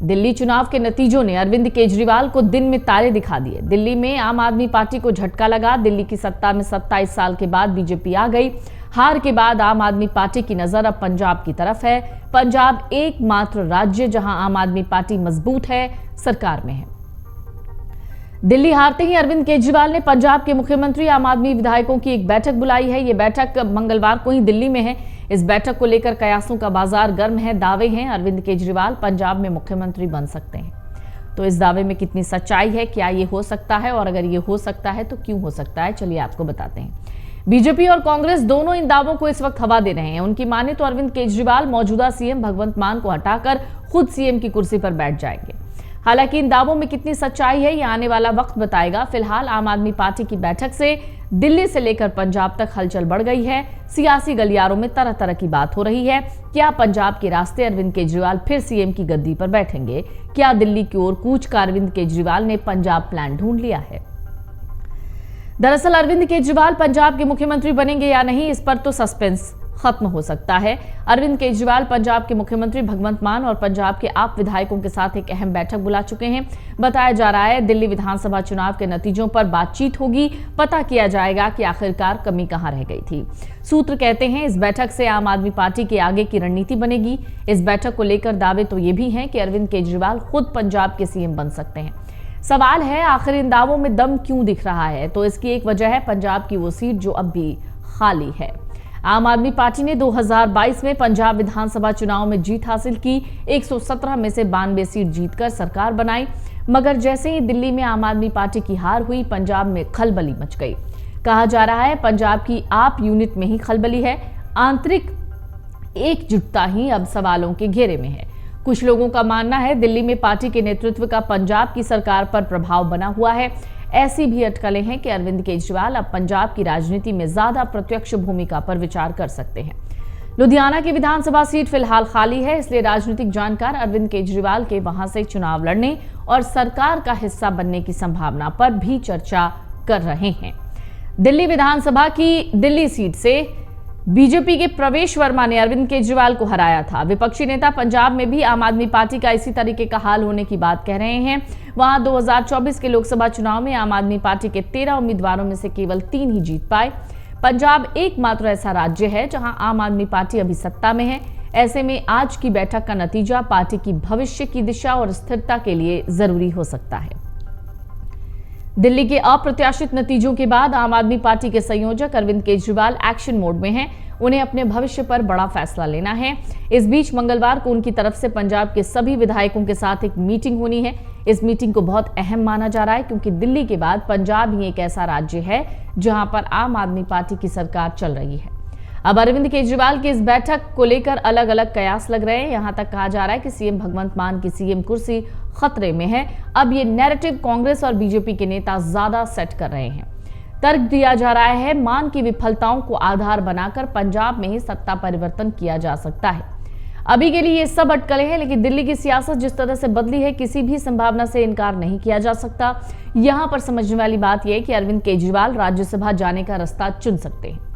दिल्ली चुनाव के नतीजों ने अरविंद केजरीवाल को दिन में तारे दिखा दिए। दिल्ली में आम आदमी पार्टी को झटका लगा। दिल्ली की सत्ता में 27 साल के बाद बीजेपी आ गई। हार के बाद आम आदमी पार्टी की नजर अब पंजाब की तरफ है। पंजाब एकमात्र राज्य जहां आम आदमी पार्टी मजबूत है, सरकार में है। दिल्ली हारते ही अरविंद केजरीवाल ने पंजाब के मुख्यमंत्री आम आदमी विधायकों की एक बैठक बुलाई है। ये बैठक मंगलवार को ही दिल्ली में है। इस बैठक को लेकर कयासों का बाजार गर्म है। दावे हैं अरविंद केजरीवाल पंजाब में मुख्यमंत्री बन सकते हैं। तो इस दावे में कितनी सच्चाई है, क्या ये हो सकता है, और अगर ये हो सकता है तो क्यों हो सकता है, चलिए आपको बताते हैं। बीजेपी और कांग्रेस दोनों इन दावों को इस वक्त हवा दे रहे हैं। उनकी माने तो अरविंद केजरीवाल मौजूदा सीएम भगवंत मान को हटाकर खुद सीएम की कुर्सी पर बैठ जाएंगे। हालांकि इन दावों में कितनी सच्चाई है, ये आने वाला वक्त बताएगा। फिलहाल आम आदमी पार्टी की बैठक से दिल्ली से लेकर पंजाब तक हलचल बढ़ गई है। सियासी गलियारों में तरह तरह की बात हो रही है। क्या पंजाब के रास्ते अरविंद केजरीवाल फिर सीएम की गद्दी पर बैठेंगे? क्या दिल्ली की ओर कूच का अरविंद केजरीवाल ने पंजाब प्लान ढूंढ लिया है? दरअसल अरविंद केजरीवाल पंजाब के मुख्यमंत्री बनेंगे या नहीं, इस पर तो सस्पेंस खत्म हो सकता है। अरविंद केजरीवाल पंजाब के मुख्यमंत्री भगवंत मान और पंजाब के आप विधायकों के साथ एक अहम बैठक बुला चुके हैं। बताया जा रहा है दिल्ली विधानसभा चुनाव के नतीजों पर बातचीत होगी। पता किया जाएगा कि आखिरकार कमी कहां रह गई थी। सूत्र कहते हैं इस बैठक से आम आदमी पार्टी के आगे की रणनीति बनेगी। इस बैठक को लेकर दावे तो ये भी हैं कि अरविंद केजरीवाल खुद पंजाब के सीएम बन सकते हैं। सवाल है आखिर इन दावों में दम क्यों दिख रहा है? तो इसकी एक वजह है पंजाब की वो सीट जो अब भी खाली है। आम आदमी पार्टी ने 2022 में पंजाब विधानसभा चुनाव में जीत हासिल की। 117 में से 92 सीट जीतकर सरकार बनाई। मगर जैसे ही दिल्ली में आम आदमी पार्टी की हार हुई, पंजाब में खलबली मच गई। कहा जा रहा है पंजाब की आप यूनिट में ही खलबली है। आंतरिक एकजुटता ही अब सवालों के घेरे में है। कुछ लोगों का मानना है दिल्ली में पार्टी के नेतृत्व का पंजाब की सरकार पर प्रभाव बना हुआ है। ऐसी भी अटकलें हैं कि अरविंद केजरीवाल अब पंजाब की राजनीति में ज्यादा प्रत्यक्ष भूमिका पर विचार कर सकते हैं। लुधियाना की विधानसभा सीट फिलहाल खाली है, इसलिए राजनीतिक जानकार अरविंद केजरीवाल के वहां से चुनाव लड़ने और सरकार का हिस्सा बनने की संभावना पर भी चर्चा कर रहे हैं। दिल्ली विधानसभा की दिल्ली सीट से बीजेपी के प्रवेश वर्मा ने अरविंद केजरीवाल को हराया था। विपक्षी नेता पंजाब में भी आम आदमी पार्टी का इसी तरीके का हाल होने की बात कह रहे हैं। वहां 2024 के लोकसभा चुनाव में आम आदमी पार्टी के 13 उम्मीदवारों में से केवल 3 ही जीत पाए। पंजाब एकमात्र ऐसा राज्य है जहां आम आदमी पार्टी अभी सत्ता में है। ऐसे में आज की बैठक का नतीजा पार्टी की भविष्य की दिशा और स्थिरता के लिए जरूरी हो सकता है। दिल्ली के अप्रत्याशित नतीजों के बाद आम आदमी पार्टी के संयोजक अरविंद केजरीवाल एक्शन मोड में हैं। उन्हें अपने भविष्य पर बड़ा फैसला लेना है। इस बीच मंगलवार को उनकी तरफ से पंजाब के सभी विधायकों के साथ एक मीटिंग होनी है। इस मीटिंग को बहुत अहम माना जा रहा है क्योंकि दिल्ली के बाद पंजाब ही एक ऐसा राज्य है जहां पर आम आदमी पार्टी की सरकार चल रही है। अब अरविंद केजरीवाल की इस बैठक को लेकर अलग अलग कयास लग रहे हैं। यहां तक कहा जा रहा है कि सीएम भगवंत मान की सीएम कुर्सी खतरे में है। अब ये नैरेटिव कांग्रेस और बीजेपी के नेता ज्यादा सेट कर रहे हैं। तर्क दिया जा रहा है मान की विफलताओं को आधार बनाकर पंजाब में ही सत्ता परिवर्तन किया जा सकता है। अभी के लिए ये सब अटकलें हैं, लेकिन दिल्ली की सियासत जिस तरह से बदली है, किसी भी संभावना से इनकार नहीं किया जा सकता। यहां पर समझने वाली बात यह है कि अरविंद केजरीवाल राज्यसभा जाने का रास्ता चुन सकते हैं,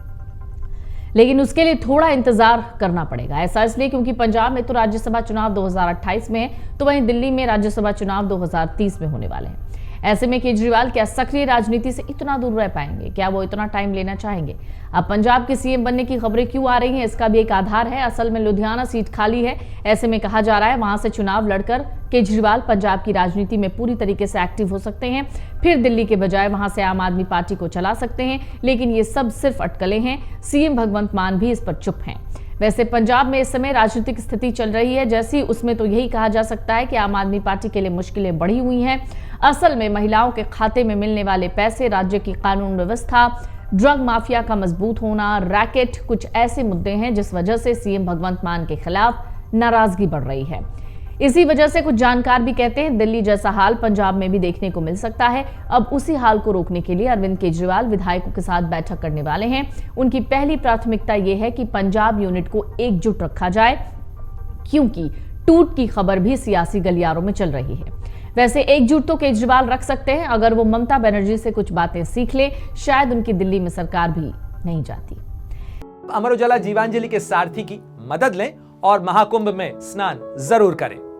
लेकिन उसके लिए थोड़ा इंतजार करना पड़ेगा। ऐसा इसलिए क्योंकि पंजाब में तो राज्यसभा चुनाव 2028 में है, तो वहीं दिल्ली में राज्यसभा चुनाव 2030 में होने वाले हैं। ऐसे में केजरीवाल क्या सक्रिय राजनीति से इतना दूर रह पाएंगे? क्या वो इतना टाइम लेना चाहेंगे? अब पंजाब के सीएम बनने की खबरें क्यों आ रही हैं, इसका भी एक आधार है। असल में लुधियाना सीट खाली है। ऐसे में कहा जा रहा है वहां से चुनाव लड़कर केजरीवाल पंजाब की राजनीति में पूरी तरीके से एक्टिव हो सकते हैं। फिर दिल्ली के बजाय वहां से आम आदमी पार्टी को चला सकते हैं। लेकिन ये सब सिर्फ अटकलें हैं। सीएम भगवंत मान भी इस पर चुप हैं। वैसे पंजाब में इस समय राजनीतिक स्थिति चल रही है जैसी, उसमें तो यही कहा जा सकता है कि आम आदमी पार्टी के लिए मुश्किलें बढ़ी हुई हैं। असल में महिलाओं के खाते में मिलने वाले पैसे, राज्य की कानून व्यवस्था, ड्रग माफिया का मजबूत होना, रैकेट, कुछ ऐसे मुद्दे हैं जिस वजह से सीएम भगवंत मान के खिलाफ नाराजगी बढ़ रही है। इसी वजह से कुछ जानकार भी कहते हैं दिल्ली जैसा हाल पंजाब में भी देखने को मिल सकता है। अब उसी हाल को रोकने के लिए अरविंद केजरीवाल विधायकों के साथ बैठक करने वाले हैं। उनकी पहली प्राथमिकता यह है कि पंजाब यूनिट को एकजुट रखा जाए, क्योंकि टूट की खबर भी सियासी गलियारों में चल रही है। वैसे एकजुट तो केजरीवाल रख सकते हैं अगर वो ममता बनर्जी से कुछ बातें सीख ले, शायद उनकी दिल्ली में सरकार भी नहीं जाती। अमर उजाला जीवांजलि के सारथी की मदद लें और महाकुंभ में स्नान जरूर करें।